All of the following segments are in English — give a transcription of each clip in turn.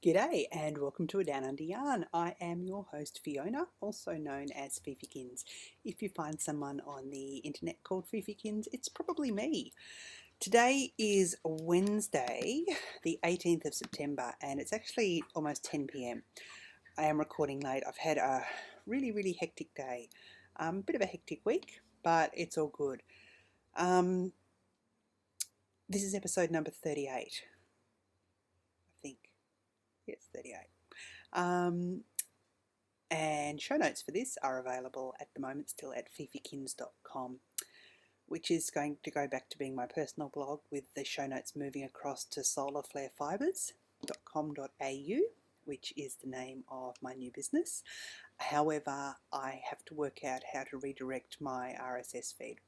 G'day and welcome to A Down Under Yarn. I am your host Fiona, also known as Fifykins. If you find someone on the internet called Fifykins, it's probably me. Today is Wednesday, the 18th of September, and it's actually almost 10 p.m. I am recording late. I've had a really hectic day. Bit of a hectic week, but it's all good. This is episode number 38, I think. Yes, 38. And show notes for this are available at the moment still at fifykins.com, which is going to go back to being my personal blog with the show notes moving across to solarflarefibers.com.au, which is the name of my new business. However, I have to work out how to redirect my RSS feed.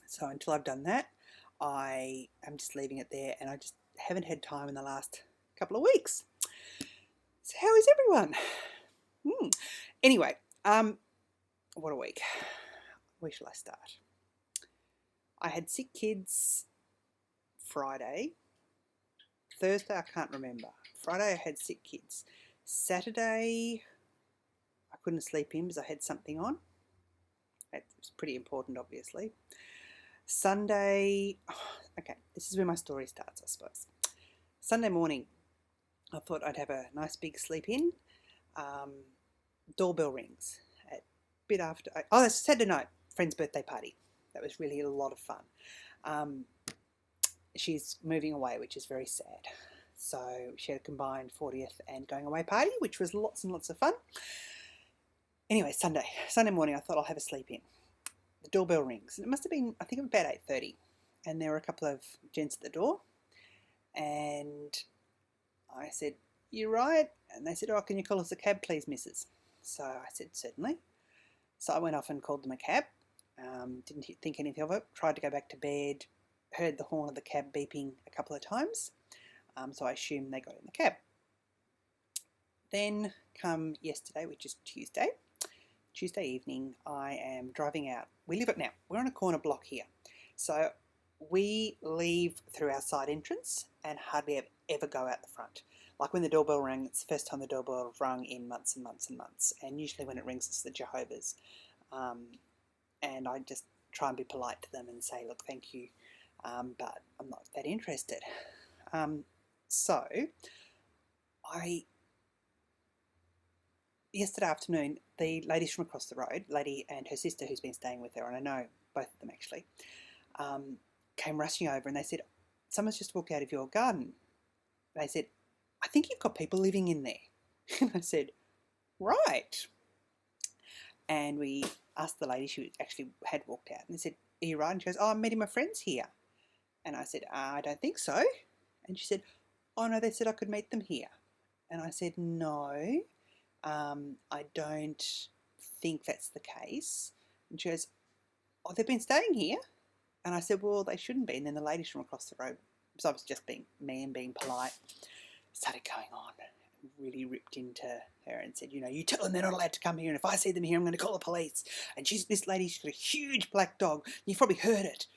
So until I've done that, I am just leaving it there, and I just haven't had time in the last couple of weeks. So how is everyone? Anyway, what a week. Where shall I start? I had sick kids Friday. Thursday, I can't remember. Friday, I had sick kids. Saturday, I couldn't sleep in because I had something on. It was pretty important, obviously. Sunday, okay, this is where my story starts, I suppose. Sunday morning, I thought I'd have a nice big sleep in. Doorbell rings at a bit after. That's Saturday night, friend's birthday party. That was really a lot of fun. She's moving away, which is very sad. So she had a combined 40th and going away party, which was lots and lots of fun. Anyway, Sunday morning, I thought I'll have a sleep in. The doorbell rings, and it must have been, I think, about 8:30, and there were a couple of gents at the door, and I said, "You right?" And they said, "Oh, can you call us a cab, please, missus?" So I said, "Certainly." So I went off and called them a cab. Didn't think anything of it. Tried to go back to bed. Heard the horn of the cab beeping a couple of times. So I assumed they got in the cab. Then come yesterday, which is Tuesday evening, I am driving out. We're on a corner block here. So we leave through our side entrance and hardly ever go out the front. Like when the doorbell rang, it's the first time the doorbell rung in months and months and months. And usually when it rings, it's the Jehovah's. And I just try and be polite to them and say, "Look, thank you, but I'm not that interested." Yesterday afternoon, the ladies from across the road, lady and her sister who's been staying with her, and I know both of them actually, came rushing over and they said, "Someone's just walked out of your garden." They said, "I think you've got people living in there." And I said, "Right." And we asked the lady, she actually had walked out, and they said, "Are you right?" And she goes, "Oh, I'm meeting my friends here." And I said, "I don't think so." And she said, "Oh no, they said I could meet them here." And I said, "No, I don't think that's the case." And she goes, "Oh, they've been staying here." And I said, "Well, they shouldn't be." And then the ladies from across the road, because I was just being me and being polite, started going on and really ripped into her and said, "You tell them they're not allowed to come here, and if I see them here, I'm going to call the police. And this lady's got a huge black dog. You've probably heard it."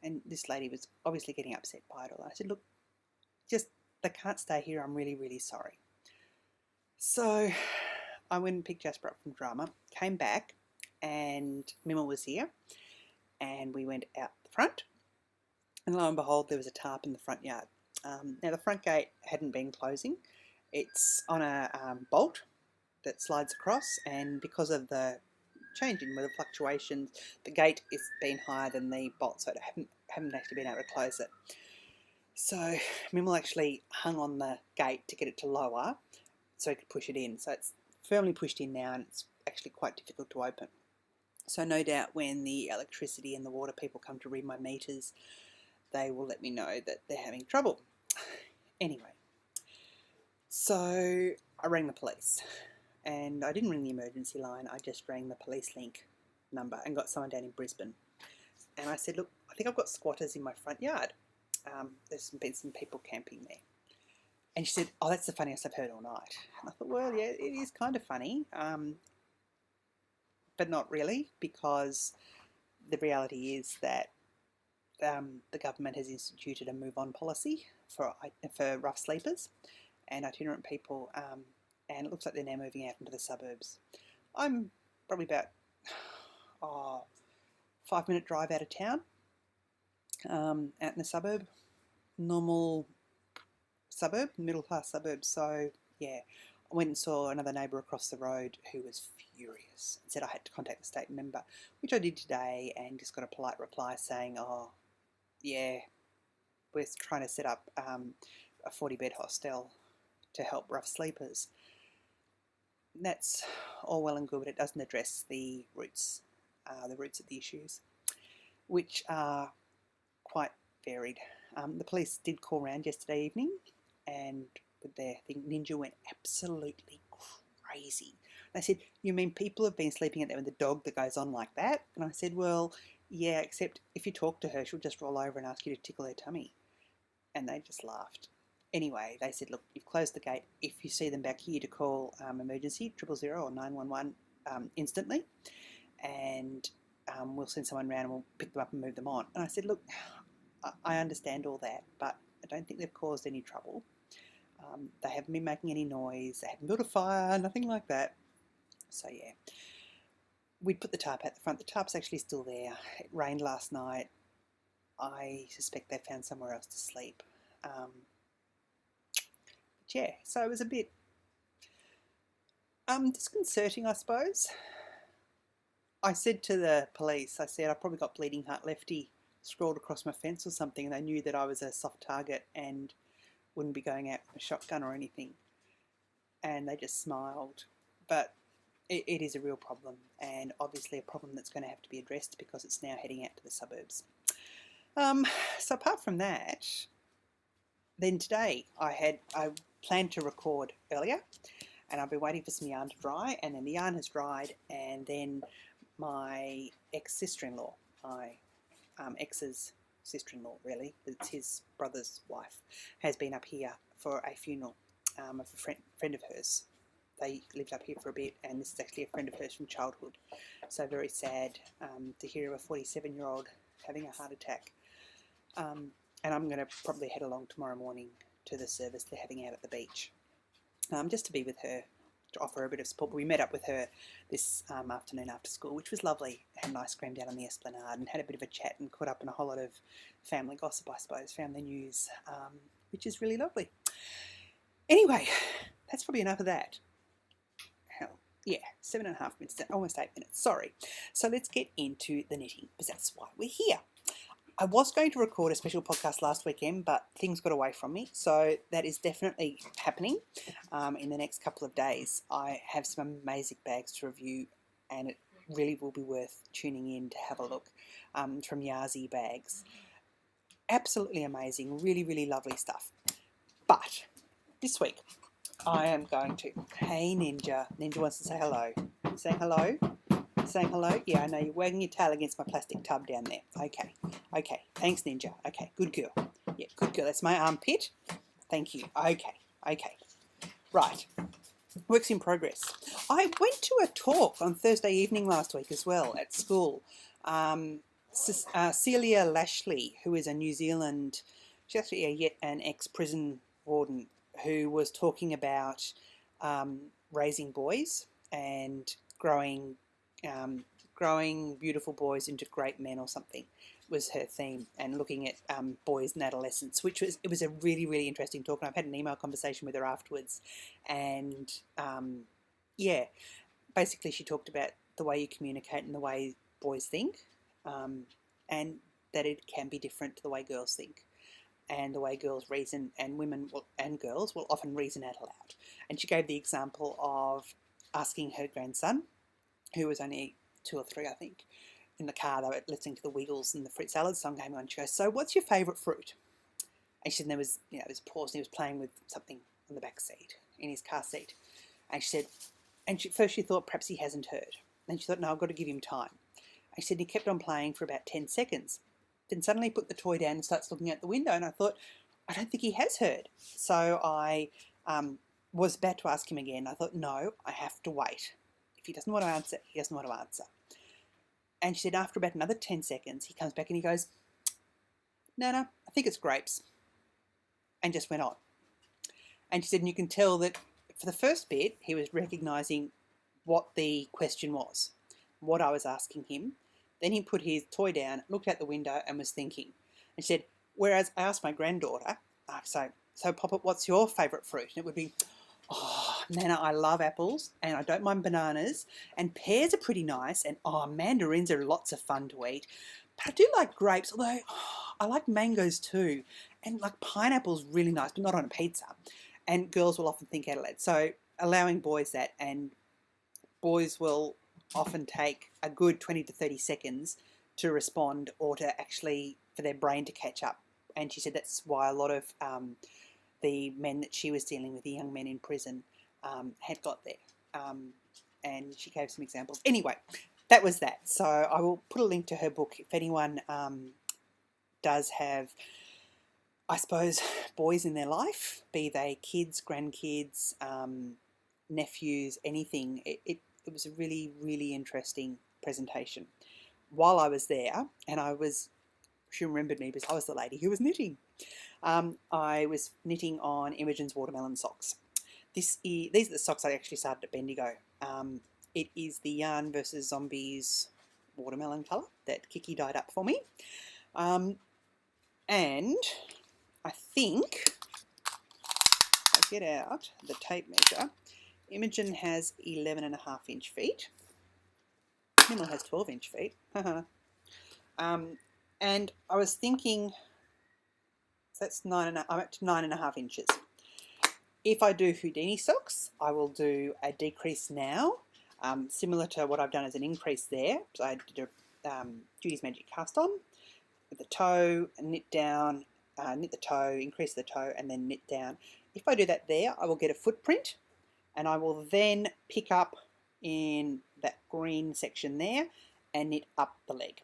And this lady was obviously getting upset by it all. I said, "Look, they can't stay here. I'm really sorry." So I went and picked Jasper up from drama, came back, and Mima was here, and we went out the front, and lo and behold, there was a tarp in the front yard. Now, the front gate hadn't been closing. It's on a bolt that slides across, and because of the change in weather fluctuations, the gate is been higher than the bolt, so I haven't actually been able to close it. So Mimel actually hung on the gate to get it to lower so he could push it in. So it's firmly pushed in now, and it's actually quite difficult to open. So no doubt when the electricity and the water people come to read my meters, they will let me know that they're having trouble. Anyway, so I rang the police, and I didn't ring the emergency line. I just rang the police link number and got someone down in Brisbane. And I said, "Look, I think I've got squatters in my front yard. There's been some people camping there." And she said, "Oh, that's the funniest I've heard all night." And I thought, well, yeah, it is kind of funny, but not really, because the reality is that the government has instituted a move-on policy for rough sleepers, and itinerant people, and it looks like they're now moving out into the suburbs. I'm probably about 5-minute drive out of town, out in the suburb, normal suburb, middle class suburb. So yeah, I went and saw another neighbour across the road who was furious and said I had to contact the state member, which I did today, and just got a polite reply saying, oh yeah, we're trying to set up a 40-bed hostel to help rough sleepers. That's all well and good, but it doesn't address the roots of the issues, which are quite varied. The police did call round yesterday evening, and with their thing, Ninja went absolutely crazy. They said, you mean people have been sleeping out there with a dog that goes on like that? And I said, well, yeah, except if you talk to her, she'll just roll over and ask you to tickle her tummy. And they just laughed. Anyway, they said, look, you've closed the gate. If you see them back here, to call emergency 000 or 911 instantly, and we'll send someone around and we'll pick them up and move them on. And I said, look, I understand all that, but I don't think they've caused any trouble. They haven't been making any noise. They haven't built a fire, nothing like that. So yeah, we'd put the tarp out the front. The tarp's actually still there. It rained last night. I suspect they found somewhere else to sleep. Yeah, so it was a bit disconcerting, I suppose. I said to the police, I said, I probably got Bleeding Heart Lefty scrawled across my fence or something, and they knew that I was a soft target and wouldn't be going out with a shotgun or anything. And they just smiled. But it is a real problem, and obviously a problem that's going to have to be addressed because it's now heading out to the suburbs. So apart from that, then today I planned to record earlier, and I've been waiting for some yarn to dry, and then the yarn has dried, and then my ex-sister-in-law, my ex's sister-in-law really, it's his brother's wife, has been up here for a funeral of a friend of hers. They lived up here for a bit, and this is actually a friend of hers from childhood. So very sad to hear of a 47-year-old having a heart attack. And I'm going to probably head along tomorrow morning to the service they're having out at the beach, just to be with her, to offer her a bit of support. But we met up with her this afternoon after school, which was lovely. Had a nice scram down on the Esplanade and had a bit of a chat and caught up on a whole lot of family gossip, I suppose, family news, which is really lovely. Anyway, that's probably enough of that. Yeah, 7.5 minutes, almost 8 minutes, sorry. So let's get into the knitting, because that's why we're here. I was going to record a special podcast last weekend, but things got away from me, so that is definitely happening in the next couple of days. I have some amazing bags to review, and it really will be worth tuning in to have a look, from Yazi Bags. Absolutely amazing, really, really lovely stuff. But this week, I am going to... Hey, Ninja. Ninja wants to say hello. Saying hello? Saying hello? Yeah, I know. You're wagging your tail against my plastic tub down there. Okay. Okay. Thanks, Ninja. Okay. Good girl. Yeah, good girl. That's my armpit. Thank you. Okay. Okay. Right. Works in progress. I went to a talk on Thursday evening last week as well at school. Celia Lashley, who is a New Zealand... She's actually yet an ex-prison warden who was talking about raising boys and growing beautiful boys into great men or something was her theme, and looking at boys in adolescence, it was a really, really interesting talk. And I've had an email conversation with her afterwards, and yeah, basically she talked about the way you communicate and the way boys think, and that it can be different to the way girls think, and the way girls reason, and girls will often reason out loud. And she gave the example of asking her grandson, who was only 2 or 3, I think, in the car. They were listening to the Wiggles and the Fruit Salad song came on. She goes, "So what's your favourite fruit?" And she said, there was a pause, and he was playing with something on the back seat, in his car seat. And she said, first she thought perhaps he hasn't heard. Then she thought, no, I've got to give him time. And she said, he kept on playing for about 10 seconds. Then suddenly put the toy down and starts looking out the window. And I thought, I don't think he has heard. So I was about to ask him again. I thought, no, I have to wait. If he doesn't want to answer, he doesn't want to answer. And she said after about another 10 seconds, he comes back and he goes, no, I think it's grapes. And just went on. And she said, and you can tell that for the first bit, he was recognising what the question was, what I was asking him. Then he put his toy down, looked out the window and was thinking. And she said, whereas I asked my granddaughter, so Poppet, what's your favourite fruit? And it would be, oh, Nana, I love apples and I don't mind bananas, and pears are pretty nice, and mandarins are lots of fun to eat. But I do like grapes, although I like mangoes too. And like pineapple's really nice, but not on a pizza. And girls will often think out loud. So allowing boys that, and boys will often take a good 20 to 30 seconds to respond, or to actually for their brain to catch up. And she said that's why a lot of the men that she was dealing with, the young men in prison, had got there. And she gave some examples. Anyway, that was that. So I will put a link to her book if anyone does have, I suppose, boys in their life, be they kids, grandkids, nephews, anything. It was a really, really interesting presentation. While I was there, and she remembered me because I was the lady who was knitting. I was knitting on Imogen's watermelon socks. These are the socks I actually started at Bendigo. It is the Yarn versus Zombies watermelon colour that Kiki dyed up for me. And I think, I get out the tape measure, Imogen has 11.5-inch feet. Mimmel has 12-inch feet. And I was thinking, so that's 9.5, I'm up to 9.5 inches. If I do Houdini socks, I will do a decrease now, similar to what I've done as an increase there. So I did a Judy's Magic cast on with the toe, knit down, knit the toe, increase the toe, and then knit down. If I do that there, I will get a footprint, and I will then pick up in that green section there and knit up the leg.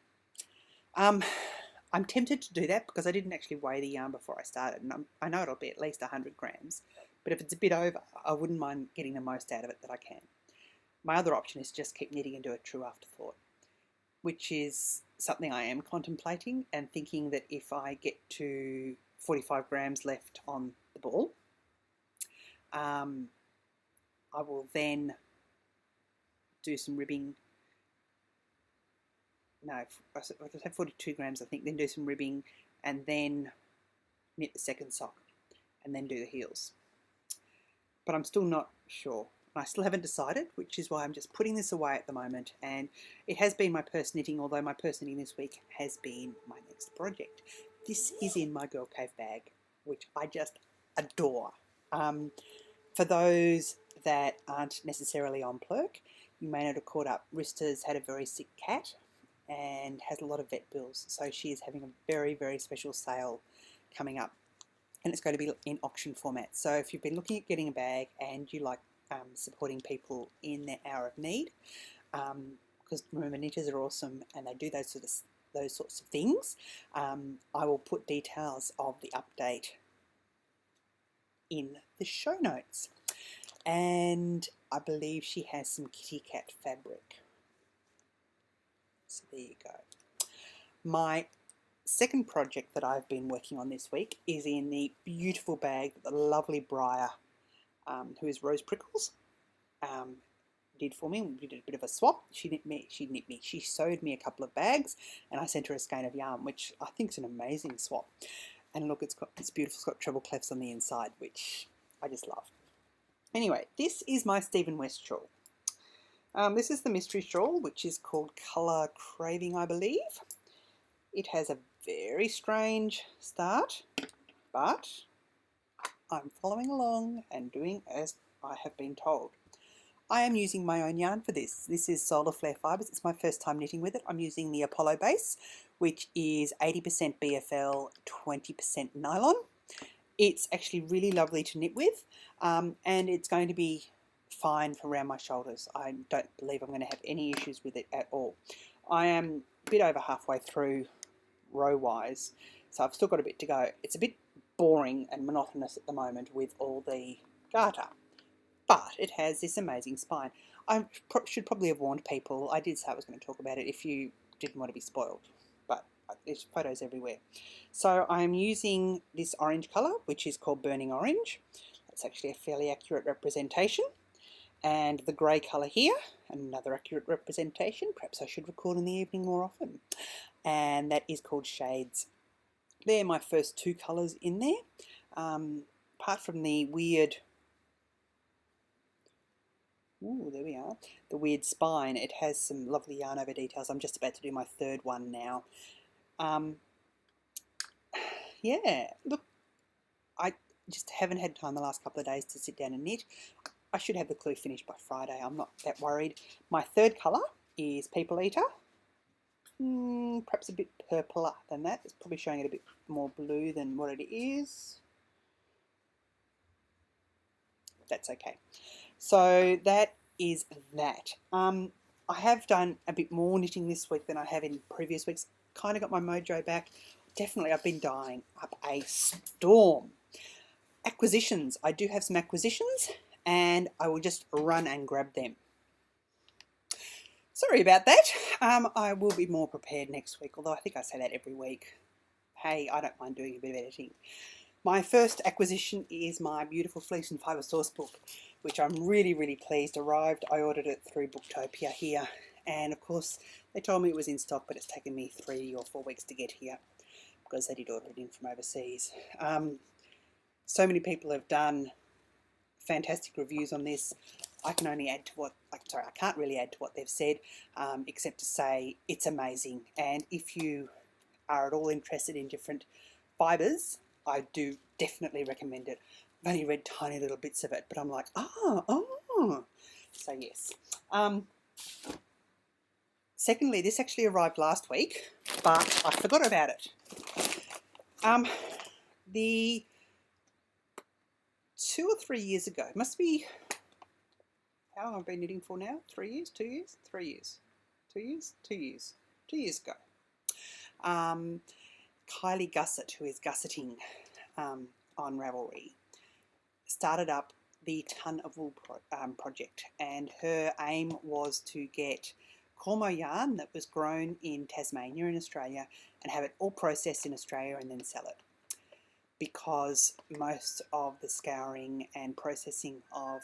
I'm tempted to do that because I didn't actually weigh the yarn before I started, and I know it'll be at least 100 grams, but if it's a bit over, I wouldn't mind getting the most out of it that I can. My other option is just keep knitting and do a true afterthought, which is something I am contemplating, and thinking that if I get to 45 grams left on the ball, I will then do some ribbing. No, I have 42 grams, I think, then do some ribbing and then knit the second sock and then do the heels. But I'm still not sure. I still haven't decided, which is why I'm just putting this away at the moment. And it has been my purse knitting, although my purse knitting this week has been my next project. This is in my Girl Cave bag, which I just adore. For those that aren't necessarily on Plurk, you may not have caught up. Rista's had a very sick cat and has a lot of vet bills, so she is having a very, very special sale coming up, and it's going to be in auction format. So if you've been looking at getting a bag and you like supporting people in their hour of need, because remember, knitters are awesome and they do those sorts of things, I will put details of the update in the show notes. And I believe she has some kitty cat fabric. So there you go. My second project that I've been working on this week is in the beautiful bag that the lovely Briar, who is Rose Prickles, did for me. We did a bit of a swap. She sewed me a couple of bags, and I sent her a skein of yarn, which I think is an amazing swap. And look, it's beautiful. It's got treble clefs on the inside, which I just love. Anyway, this is my Stephen West shawl. This is the mystery shawl, which is called Colour Craving, I believe. It has a very strange start, but I'm following along and doing as I have been told. I am using my own yarn for this. This is Solar Flare Fibres. It's my first time knitting with it. I'm using the Apollo base, which is 80% BFL, 20% nylon. It's actually really lovely to knit with, and it's going to be fine for around my shoulders. I don't believe I'm going to have any issues with it at all. I am a bit over halfway through row-wise, so I've still got a bit to go. It's a bit boring and monotonous at the moment with all the garter, but it has this amazing spine. I should probably have warned people. I did say I was going to talk about it if you didn't want to be spoiled, but there's photos everywhere. So I'm using this orange colour, which is called Burning Orange. That's actually a fairly accurate representation. And the grey colour here, another accurate representation. Perhaps I should record in the evening more often. And that is called Shades. They're my first two colours in there. Apart from the weird, there we are, the weird spine, it has some lovely yarn over details. I'm just about to do my third one now. Yeah, look, I just haven't had time the last couple of days to sit down and knit. I should have the clue finished by Friday. I'm not that worried. My third colour is People Eater. Perhaps a bit purpler than that. It's probably showing it a bit more blue than what it is. That's okay. So that is that. I have done a bit more knitting this week than I have in previous weeks. Kind of got my mojo back. Definitely I've been dying up a storm. Acquisitions. I do have some acquisitions and I will just run and grab them. Sorry about that. I will be more prepared next week, although I think I say that every week. Hey, I don't mind doing a bit of editing. My first acquisition is my beautiful Fleece and Fibre source book, which I'm really, really pleased arrived. I ordered it through Booktopia here, and of course they told me it was in stock, but it's taken me 3 or 4 weeks to get here because they did order it in from overseas. So many people have done fantastic reviews on this. I can only add to what, I can't really add to what they've said, except to say it's amazing. And if you are at all interested in different fibres, I do definitely recommend it. I've only read tiny little bits of it, but I'm like, oh. So yes. Secondly, this actually arrived last week, but I forgot about it. The 2 or 3 years ago, it must be, how long have I been knitting for now? 3 years? 2 years? 3 years? 2 years? 2 years. 2 years ago. Kylie Gusset, who is gusseting on Ravelry, started up the Ton of Wool project, and her aim was to get Cormo yarn that was grown in Tasmania in Australia and have it all processed in Australia and then sell it, because most of the scouring and processing of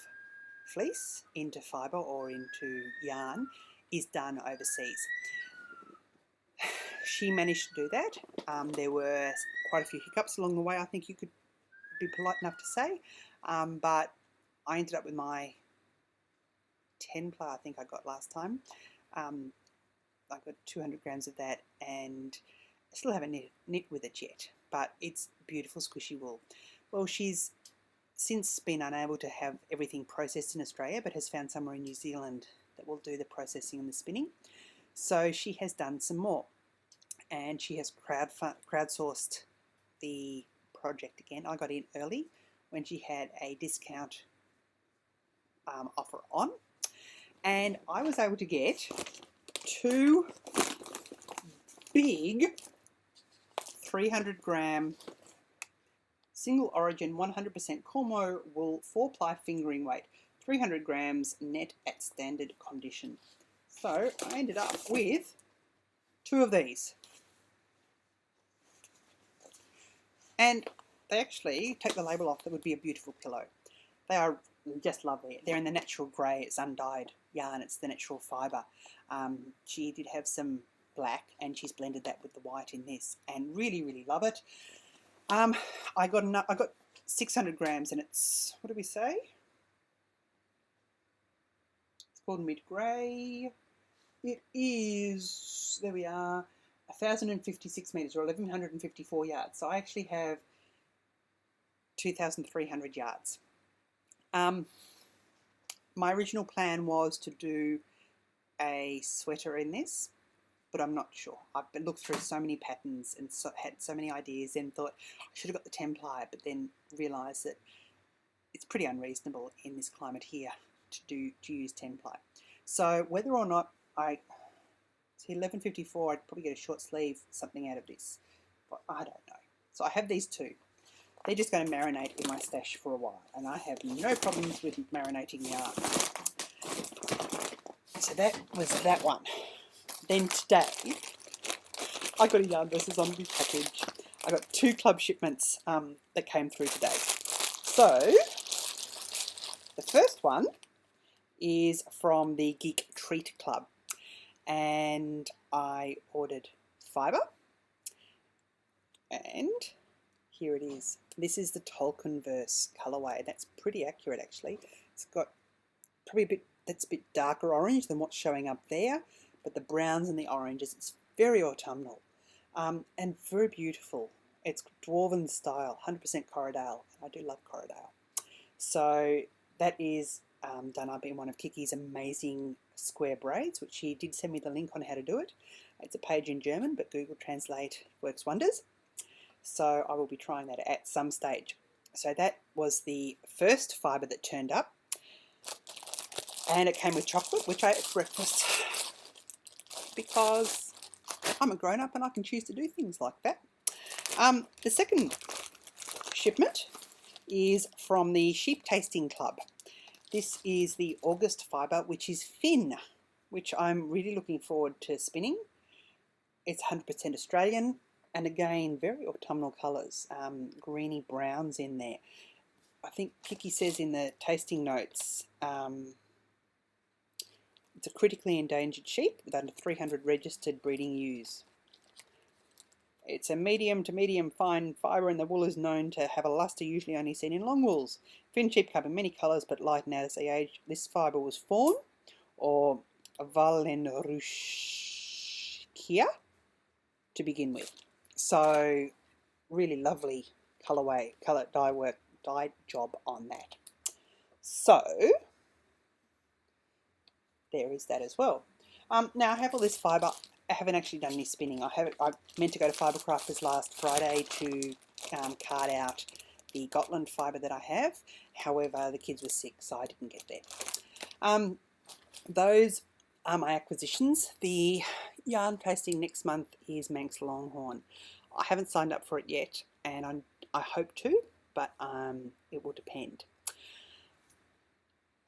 fleece into fibre or into yarn is done overseas. She managed to do that. There were quite a few hiccups along the way, I think you could be polite enough to say, but I ended up with my 10 ply I think I got last time. I got 200 grams of that, and I still haven't knit with it yet, but it's beautiful squishy wool. Well, she's since been unable to have everything processed in Australia, but has found somewhere in New Zealand that will do the processing and the spinning. So she has done some more, and she has crowdsourced the project again. I got in early when she had a discount offer on, and I was able to get 2 big 300 gram single origin 100% Cormo wool 4-ply fingering weight, 300 grams net at standard condition. So I ended up with 2 of these. And they actually, take the label off, that would be a beautiful pillow. They are just lovely. They're in the natural grey, it's undyed yarn, it's the natural fibre. She did have some black and she's blended that with the white in this, and really, really love it. I got 600 grams and it's, what do we say? It's called mid-grey. It is, there we are, 1,056 metres or 1,154 yards. So I actually have 2,300 yards. My original plan was to do a sweater in this, but I'm not sure. I've looked through so many patterns and had so many ideas and thought I should have got the 10 ply, but then realised that it's pretty unreasonable in this climate here to use 10 ply. So whether or not it's 11.54, I'd probably get a short sleeve something out of this, but I don't know. So I have these 2. They're just going to marinate in my stash for a while, and I have no problems with marinating yarn. So that was that one. Then today, I got a Yarn vs. Zombie package. I got 2 club shipments that came through today. So The first one is from the Geek Treat Club, and I ordered fibre, and here it is. This is the Tolkienverse colourway. That's pretty accurate actually. It's got probably that's a bit darker orange than what's showing up there, but the browns and the oranges, it's very autumnal and very beautiful. It's dwarven style, 100% Corriedale. I do love Corriedale. So that is done up in one of Kiki's amazing square braids, which she did send me the link on how to do it. It's a page in German, but Google Translate works wonders. So I will be trying that at some stage. So that was the first fibre that turned up, and it came with chocolate, which I ate for breakfast because I'm a grown-up and I can choose to do things like that. The second shipment is from the Sheep Tasting Club. This is the August fibre, which is Finn, which I'm really looking forward to spinning. It's 100% Australian, and again, very autumnal colours, greeny browns in there. I think Kiki says in the tasting notes, it's a critically endangered sheep with under 300 registered breeding ewes. It's a medium to medium fine fibre, and the wool is known to have a lustre usually only seen in long wools. Finn sheep come in many colours but lighten out as they age. This fibre was fawn or Wallenruschia to begin with. So really lovely colourway, colour dye job on that. So there is that as well. Now I have all this fibre. I haven't actually done any spinning. I meant to go to Fibre Crafters last Friday to card out the Gotland fibre that I have. However, the kids were sick, so I didn't get there. Those are my acquisitions. The yarn tasting next month is Manx Longhorn. I haven't signed up for it yet, and I hope to, but it will depend.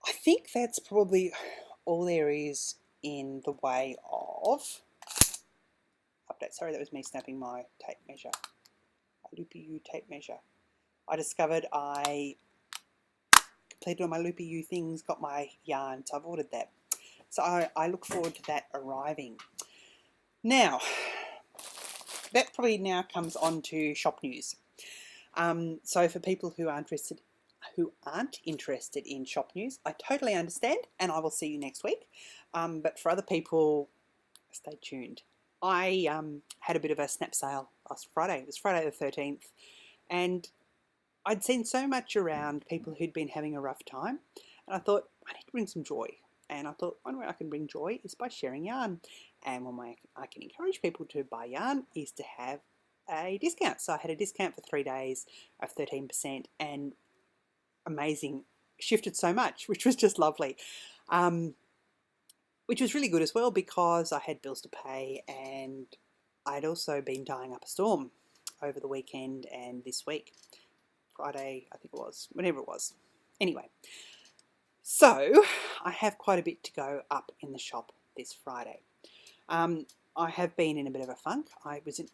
I think that's probably all there is in the way of update. Sorry, that was me snapping my tape measure, a Loopy U tape measure. I discovered I completed all my Loopy U things, got my yarn, so I've ordered that. So I look forward to that arriving. Now, that probably now comes on to shop news. So for people who aren't interested in shop news, I totally understand, and I will see you next week. But for other people, stay tuned. I had a bit of a snap sale last Friday. It was Friday the 13th, and I'd seen so much around people who'd been having a rough time, and I thought, I need to bring some joy. And I thought, one way I can bring joy is by sharing yarn. And one way I can encourage people to buy yarn is to have a discount. So I had a discount for 3 days of 13%, and amazing, shifted so much, which was just lovely. Which was really good as well because I had bills to pay, and I'd also been dying up a storm over the weekend and this week. Friday, I think it was, whenever it was. Anyway, so I have quite a bit to go up in the shop this Friday. I have been in a bit of a funk. I was in,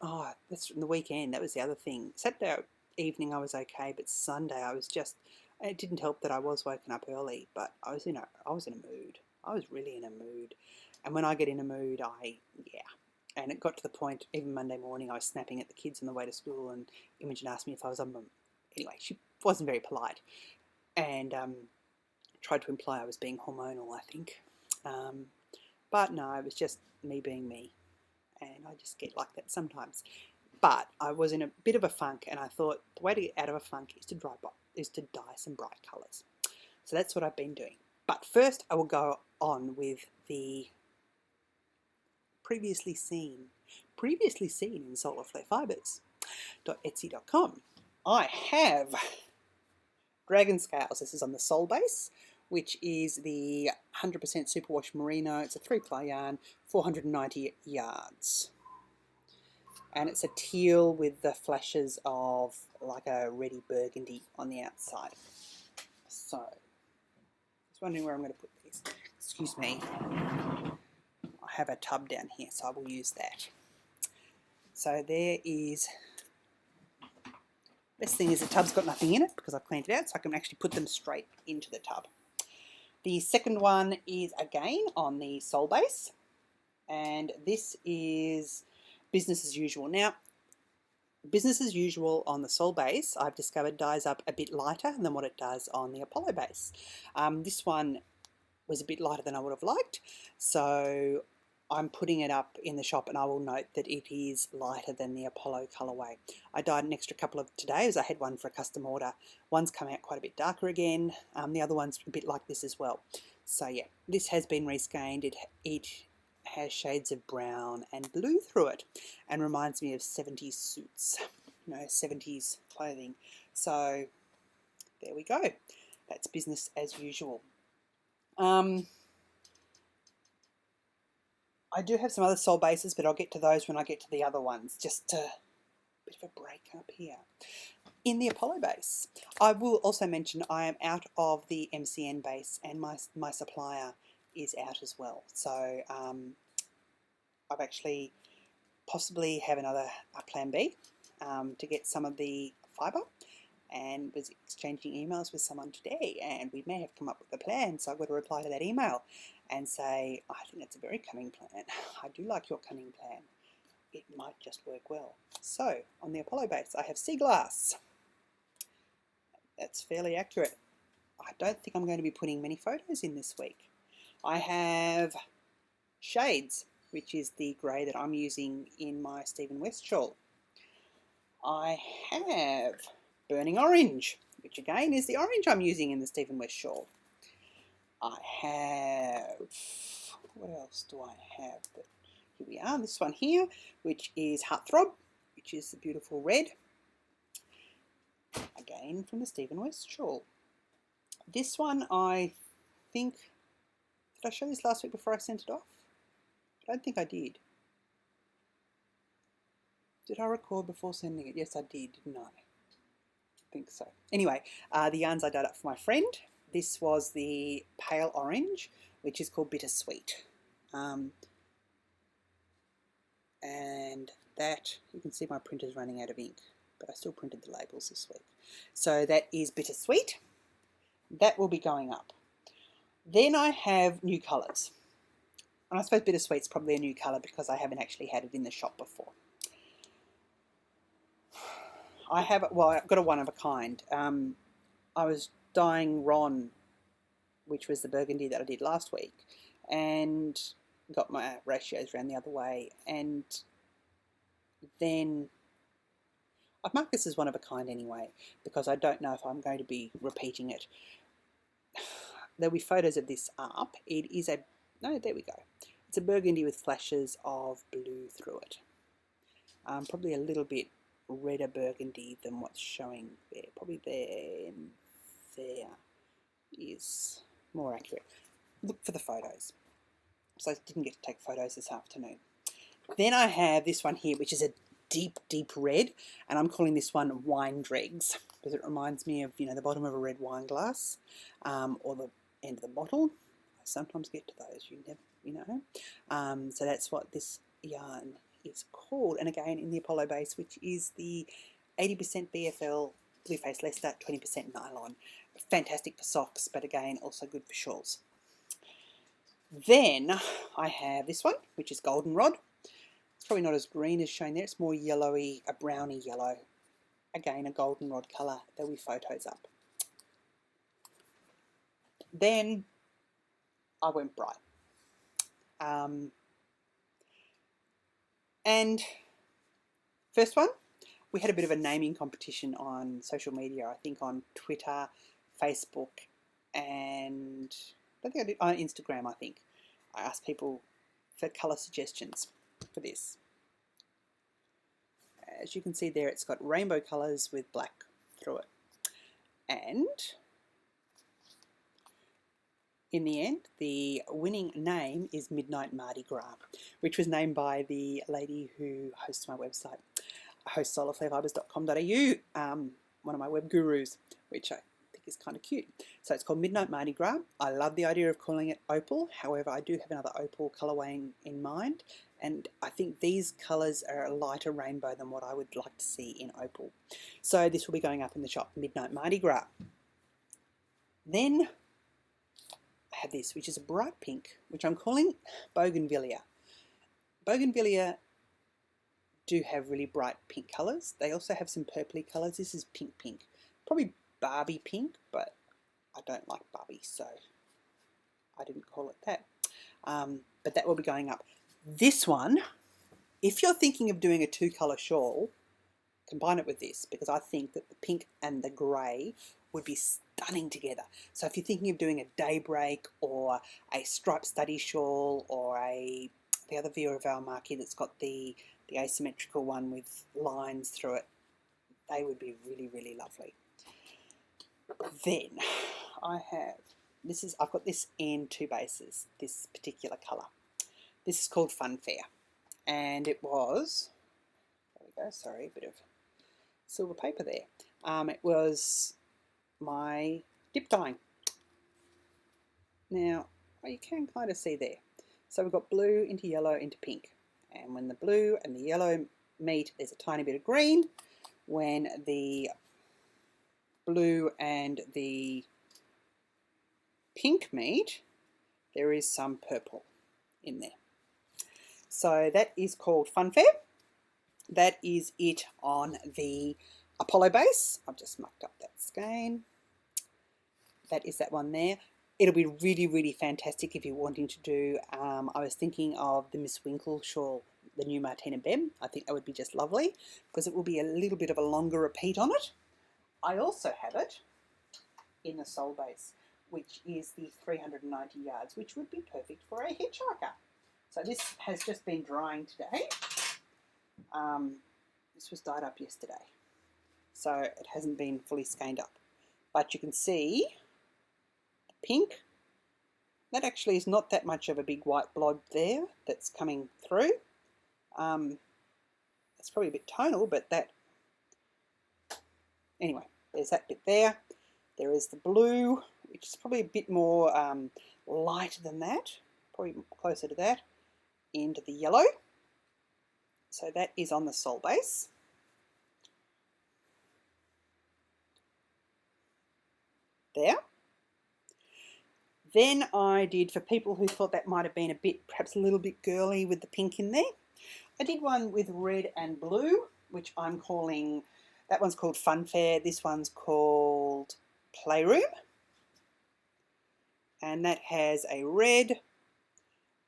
that's from the weekend, that was the other thing. Saturday evening I was okay, but Sunday I was just, it didn't help that I was woken up early, but I was in a mood. I was really in a mood. And when I get in a mood, and it got to the point, even Monday morning, I was snapping at the kids on the way to school, and Imogen asked me if I was on them. Anyway, she wasn't very polite, and tried to imply I was being hormonal, I think. But no, it was just me being me, and I just get like that sometimes. But I was in a bit of a funk, and I thought the way to get out of a funk is to dye some bright colours. So that's what I've been doing. But first, I will go on with the previously seen in solarflarefibers.etsy.com. I have Dragon Scales. This is on the Sol base, which is the 100% superwash merino. It's a 3-ply yarn, 490 yards. And it's a teal with the flashes of like a reddy burgundy on the outside. So, I was wondering where I'm going to put these. Excuse me. I have a tub down here, so I will use that. So there is, best thing is the tub's got nothing in it because I've cleaned it out, so I can actually put them straight into the tub. The second one is again on the Sol base, and this is business as usual. Now, business as usual on the Sol base, I've discovered dyes up a bit lighter than what it does on the Apollo base. This one was a bit lighter than I would have liked, so I'm putting it up in the shop, and I will note that it is lighter than the Apollo colourway. I dyed an extra couple of today as I had one for a custom order. One's come out quite a bit darker again, the other one's a bit like this as well. So yeah, this has been reskeined. It has shades of brown and blue through it and reminds me of 70s suits, 70s clothing. So there we go. That's business as usual. I do have some other Sol bases, but I'll get to those when I get to the other ones. Just a bit of a break up here. In the Apollo base, I will also mention I am out of the MCN base, and my supplier is out as well. So I've actually possibly have another plan B to get some of the fibre, and was exchanging emails with someone today, and we may have come up with a plan. So I've got to reply to that email and say, I think that's a very cunning plan. I do like your cunning plan. It might just work well. So on the Apollo base, I have sea glass. That's fairly accurate. I don't think I'm going to be putting many photos in this week. I have shades, which is the grey that I'm using in my Stephen West shawl. I have burning orange, which again is the orange I'm using in the Stephen West shawl. I have, what else do I have? But here we are, this one here, which is Heartthrob, which is the beautiful red, again from the Stephen West shawl. This one, I think, did I show this last week before I sent it off? I don't think I did. Did I record before sending it? Yes, I did, didn't I? I think so. Anyway, the yarns I dyed up for my friend. This was the pale orange, which is called Bittersweet. And that, you can see my printer's running out of ink, but I still printed the labels this week. So that is Bittersweet. That will be going up. Then I have new colours. And I suppose Bittersweet's probably a new colour because I haven't actually had it in the shop before. I've got a one of a kind. I was dyeing Ron, which was the burgundy that I did last week, and got my ratios around the other way, and then I've marked this as one of a kind anyway, because I don't know if I'm going to be repeating it. There'll be photos of this up. It is no, there we go. It's a burgundy with flashes of blue through it. Probably a little bit redder burgundy than what's showing there. Probably there and there is more accurate. Look for the photos. So I didn't get to take photos this afternoon. Then I have this one here, which is a deep, deep red, and I'm calling this one Wine Dregs because it reminds me of, the bottom of a red wine glass, or the end of the bottle. I sometimes get to those, so that's what this yarn is called. And again, in the Apollo base, which is the 80% BFL Blue Face Leicester, 20% nylon. Fantastic for socks, but again, also good for shawls. Then I have this one, which is Goldenrod. It's probably not as green as shown there. It's more yellowy, a browny yellow. Again, a goldenrod colour. There'll be photos up. Then I went bright. And first one, we had a bit of a naming competition on social media, I think on Twitter, Facebook, and I think I did on Instagram, I think. I asked people for colour suggestions for this. As you can see there, it's got rainbow colours with black through it. And in the end, the winning name is Midnight Mardi Gras, which was named by the lady who hosts my website, hosts solarflarefibers.com.au, one of my web gurus, which I think is kind of cute. So it's called Midnight Mardi Gras. I love the idea of calling it opal. However, I do have another opal colourway in mind, and I think these colours are a lighter rainbow than what I would like to see in opal. So this will be going up in the shop, Midnight Mardi Gras. Then I have this, which is a bright pink, which I'm calling Bougainvillea. Bougainvillea do have really bright pink colours. They also have some purpley colours. This is pink pink. Probably Barbie pink, but I don't like Barbie, so I didn't call it that. But that will be going up. This one, if you're thinking of doing a 2-colour shawl, combine it with this, because I think that the pink and the grey would be stunning together. So if you're thinking of doing a daybreak or a striped study shawl or the other Vera Val marquee that's got the asymmetrical one with lines through it, they would be really, really lovely. Then I've got this in 2 bases, this particular colour. This is called Funfair, and it was, there we go, sorry, a bit of silver paper there. It was my dip dyeing. Now, you can kind of see there. So we've got blue into yellow into pink. And when the blue and the yellow meet, there's a tiny bit of green. When the blue and the pink meet, there is some purple in there. So that is called Funfair. That is it on the Apollo base. I've just mucked up that skein. That is that one there. It'll be really, really fantastic if you're wanting to do, I was thinking of the Miss Winkle shawl, the new Martina Bem. I think that would be just lovely because it will be a little bit of a longer repeat on it. I also have it in the sole base, which is the 390 yards, which would be perfect for a hitchhiker. So this has just been drying today. This was dyed up yesterday, so it hasn't been fully skeined up. But you can see the pink. That actually is not that much of a big white blob there that's coming through. It's probably a bit tonal, but that... Anyway, there's that bit there. There is the blue, which is probably a bit more lighter than that, probably closer to that, into the yellow. So that is on the sole base. There. Then I did, for people who thought that might have been a bit, perhaps a little bit girly with the pink in there, I did one with red and blue, which I'm calling, that one's called Funfair, this one's called Playroom. And that has a red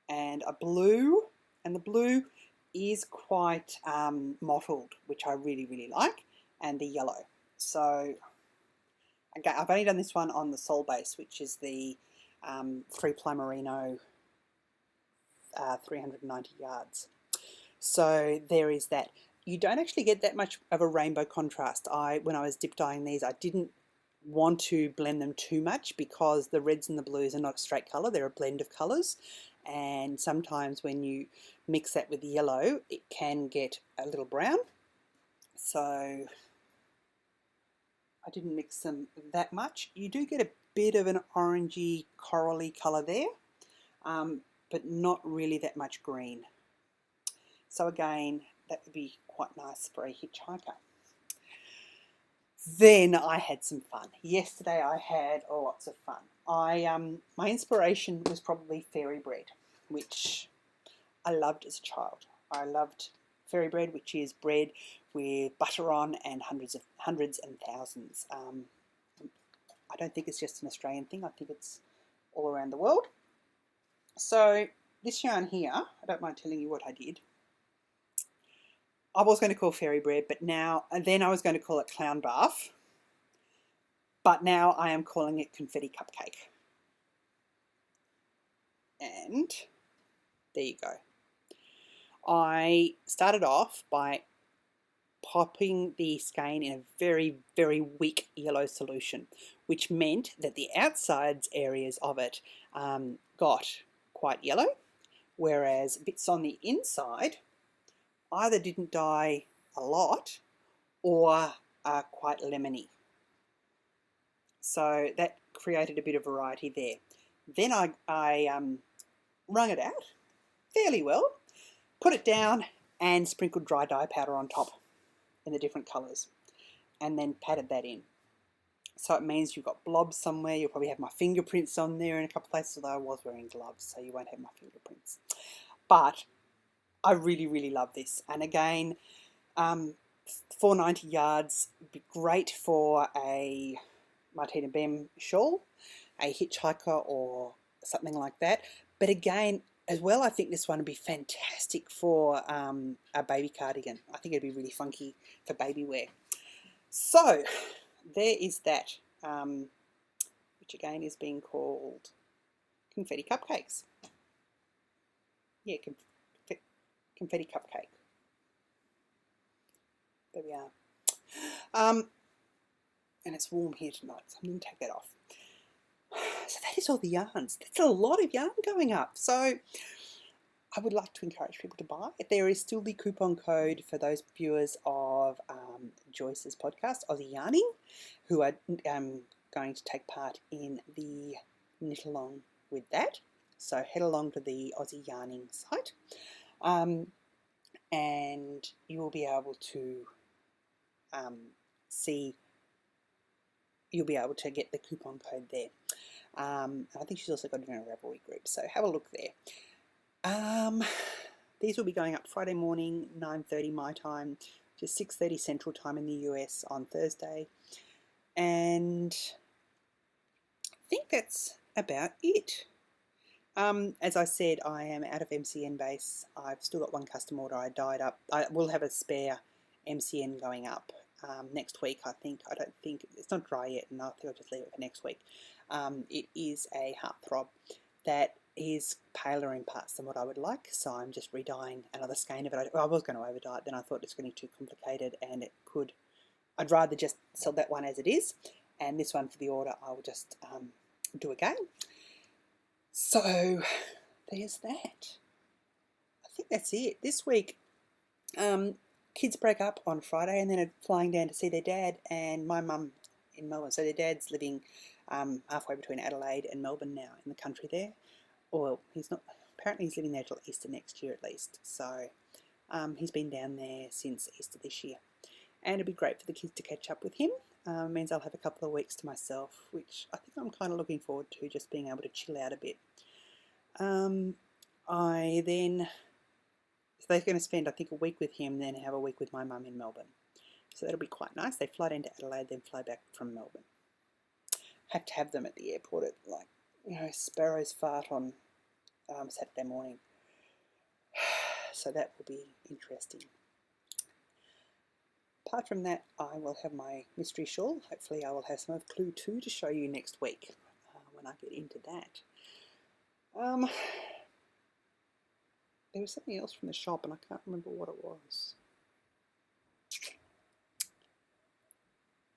and a blue, and the blue is quite mottled, which I really, really like, and the yellow. So, okay, I've only done this one on the sole base, which is the 3-ply merino 390 yards. So there is that. You don't actually get that much of a rainbow contrast. When I was dip dyeing these, I didn't want to blend them too much because the reds and the blues are not a straight colour, they're a blend of colours. And sometimes when you mix that with the yellow, it can get a little brown. So I didn't mix them that much. You do get a bit of an orangey, corally colour there, but not really that much green. So again, that would be quite nice for a hitchhiker. Then I had some fun. Yesterday I had lots of fun. My inspiration was probably fairy bread, which I loved as a child. I loved fairy bread, which is bread with butter on and hundreds and thousands. I don't think it's just an Australian thing. I think it's all around the world. So this yarn here, I don't mind telling you what I did. I was going to call fairy bread, but then I was going to call it clown bath. But now I am calling it confetti cupcake. And there you go. I started off by popping the skein in a very, very weak yellow solution, which meant that the outsides areas of it got quite yellow, whereas bits on the inside either didn't dye a lot or are quite lemony. So that created a bit of variety there. Then I wrung it out fairly well, put it down and sprinkled dry dye powder on top in the different colours, and then patted that in. So it means you've got blobs somewhere. You'll probably have my fingerprints on there in a couple of places, although I was wearing gloves, so you won't have my fingerprints. But I really, really love this. And again, 490 yards, be great for a Martina Bem shawl, a hitchhiker or something like that. But again, as well, I think this one would be fantastic for a baby cardigan. I think it'd be really funky for baby wear. So there is that, which again is being called confetti cupcakes. Yeah, confetti cupcake. There we are. And it's warm here tonight, so I'm going to take that off. So that is all the yarns. That's a lot of yarn going up. So I would like to encourage people to buy. There is still the coupon code for those viewers of Joyce's podcast, Aussie Yarning, who are going to take part in the knit along with that. So head along to the Aussie Yarning site, and you will be able to see. You'll be able to get the coupon code there. I think she's also got it in a Ravelry group, so have a look there. These will be going up Friday morning, 9:30 my time, to 6:30 Central Time in the US on Thursday. And I think that's about it. As I said, I am out of MCN base. I've still got one custom order I dyed up. I will have a spare MCN going up next week, I think. I don't think, it's not dry yet, and I think I'll just leave it for next week. It is a heartthrob that is paler in parts than what I would like, so I'm just redying another skein of it. I was going to overdye it, then I thought it's going to be too complicated, and I'd rather just sell that one as it is, and this one for the order I will just do again. So there's that. I think that's it. This week, kids break up on Friday and then are flying down to see their dad and my mum in Melbourne. So their dad's living halfway between Adelaide and Melbourne now, in the country there. Well, he's not. Apparently he's living there till Easter next year at least. So he's been down there since Easter this year. And it'd be great for the kids to catch up with him. Means I'll have a couple of weeks to myself, which I think I'm kind of looking forward to, just being able to chill out a bit. So they're going to spend, I think, a week with him, then have a week with my mum in Melbourne. So that'll be quite nice. They fly into Adelaide, then fly back from Melbourne. Have to have them at the airport at, sparrows fart on Saturday morning. So that will be interesting. Apart from that, I will have my mystery shawl. Hopefully I will have some of Clue 2 to show you next week when I get into that. There was something else from the shop and I can't remember what it was.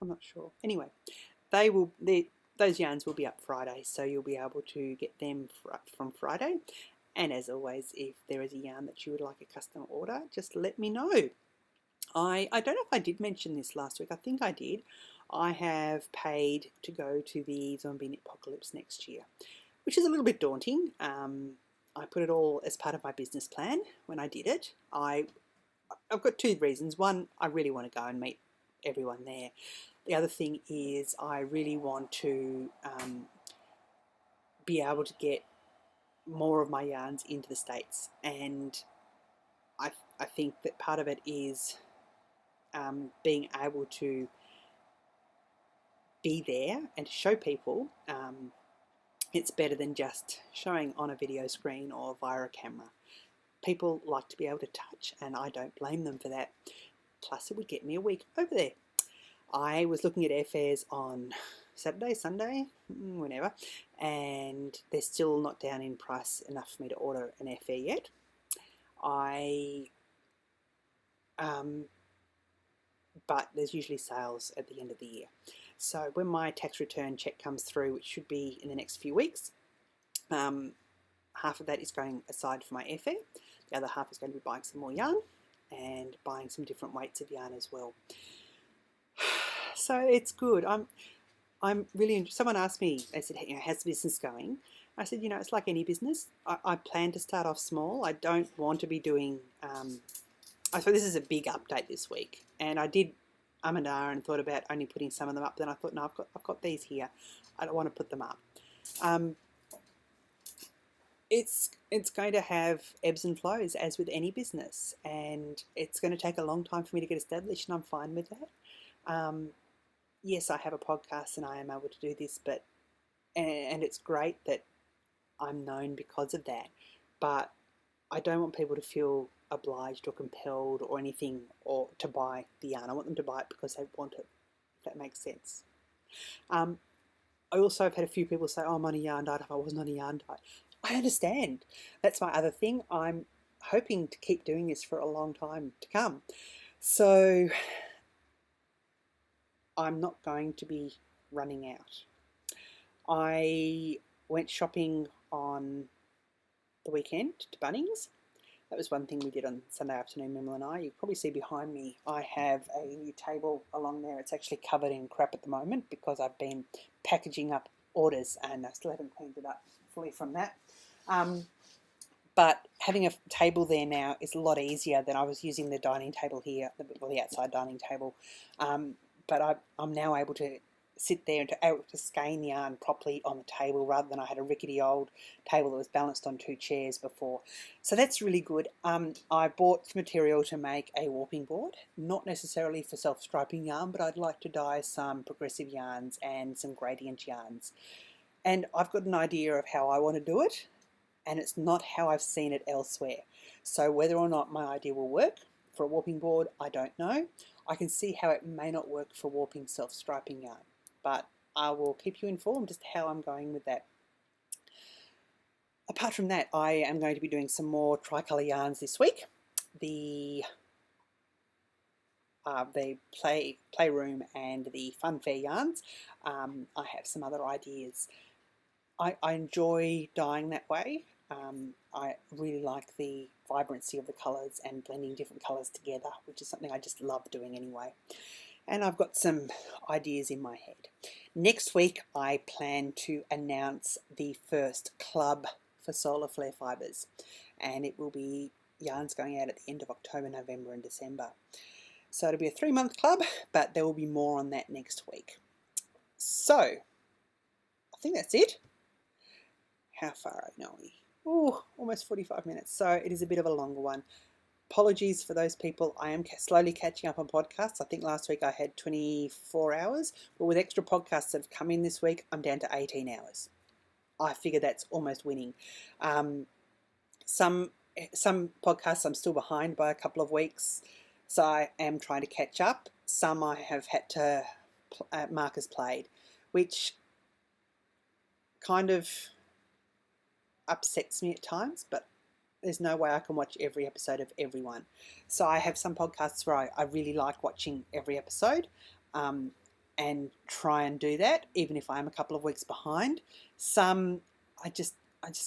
I'm not sure. Anyway, those yarns will be up Friday, so you'll be able to get them from Friday. And as always, if there is a yarn that you would like a custom order, just let me know. I don't know if I did mention this last week. I think I did. I have paid to go to the Zombie Knit Apocalypse next year, which is a little bit daunting. I put it all as part of my business plan when I did it. I've got two reasons. One, I really want to go and meet everyone there. The other thing is I really want to be able to get more of my yarns into the States, and I think that part of it is being able to be there and to show people. It's better than just showing on a video screen or via a camera. People like to be able to touch, and I don't blame them for that. Plus, it would get me a week over there. I was looking at airfares on Saturday, Sunday, whenever, and they're still not down in price enough for me to order an airfare yet. But there's usually sales at the end of the year. So when my tax return check comes through, which should be in the next few weeks, half of that is going aside for my airfare. The other half is going to be buying some more yarn and buying some different weights of yarn as well. So it's good. I'm really. Someone asked me. They said, "How's the business going?" I said, it's like any business. I plan to start off small. I don't want to be doing. I suppose this is a big update this week, and I did and ah and thought about only putting some of them up. Then I thought, no, I've got these here. I don't want to put them up. It's going to have ebbs and flows, as with any business, and it's going to take a long time for me to get established, and I'm fine with that. Yes, I have a podcast and I am able to do this, and it's great that I'm known because of that, but I don't want people to feel obliged or compelled or anything or to buy the yarn. I want them to buy it because they want it, if that makes sense. I also have had a few people say, oh, I'm on a yarn diet if I wasn't on a yarn diet. I understand. That's my other thing. I'm hoping to keep doing this for a long time to come. So I'm not going to be running out. I went shopping on the weekend to Bunnings. That was one thing we did on Sunday afternoon, Mimel and I. You can probably see behind me I have a new table along there. It's actually covered in crap at the moment because I've been packaging up orders and I still haven't cleaned it up fully from that. But having a table there now is a lot easier than I was using the dining table here, the outside dining table. But I'm now able to sit there and able to skein the yarn properly on the table rather than I had a rickety old table that was balanced on 2 chairs before. So that's really good. I bought material to make a warping board, not necessarily for self-striping yarn, but I'd like to dye some progressive yarns and some gradient yarns. And I've got an idea of how I want to do it, and it's not how I've seen it elsewhere. So whether or not my idea will work for a warping board, I don't know. I can see how it may not work for warping self-striping yarn, but I will keep you informed as to how I'm going with that. Apart from that, I am going to be doing some more tricolour yarns this week. The Playroom and the Funfair yarns. I have some other ideas. I enjoy dyeing that way. I really like the vibrancy of the colours and blending different colours together, which is something I just love doing anyway. And I've got some ideas in my head. Next week I plan to announce the first club for solar flare fibres, and it will be yarns going out at the end of October, November and December. So it'll be a 3-month club, but there will be more on that next week. So I think that's it. How far are we? Oh, almost 45 minutes. So it is a bit of a longer one. Apologies for those people. I am slowly catching up on podcasts. I think last week I had 24 hours, but with extra podcasts that have come in this week, I'm down to 18 hours. I figure that's almost winning. Some podcasts I'm still behind by a couple of weeks, so I am trying to catch up. Some I have had to mark as played, which kind of upsets me at times, but there's no way I can watch every episode of everyone. So I have some podcasts where I really like watching every episode and try and do that, even if I am a couple of weeks behind. Some I just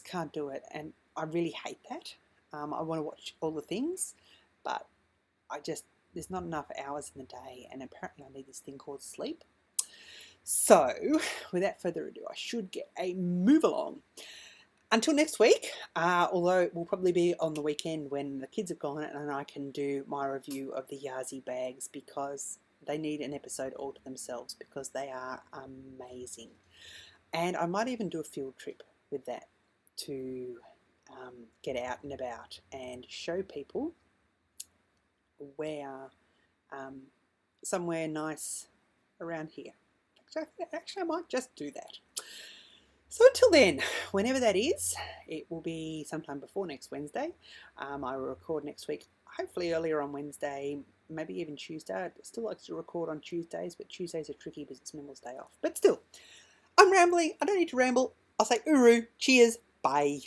can't do it, and I really hate that. I want to watch all the things, but there's not enough hours in the day, and apparently I need this thing called sleep. So without further ado, I should get a move along. Until next week, although it will probably be on the weekend when the kids have gone and I can do my review of the Yazi bags, because they need an episode all to themselves because they are amazing. And I might even do a field trip with that to get out and about and show people where somewhere nice around here. Actually, I might just do that. So until then, whenever that is, it will be sometime before next Wednesday. I will record next week, hopefully earlier on Wednesday, maybe even Tuesday. I still like to record on Tuesdays, but Tuesdays are tricky because it's Mimel's day off. But still, I'm rambling. I don't need to ramble. I'll say uru, cheers, bye.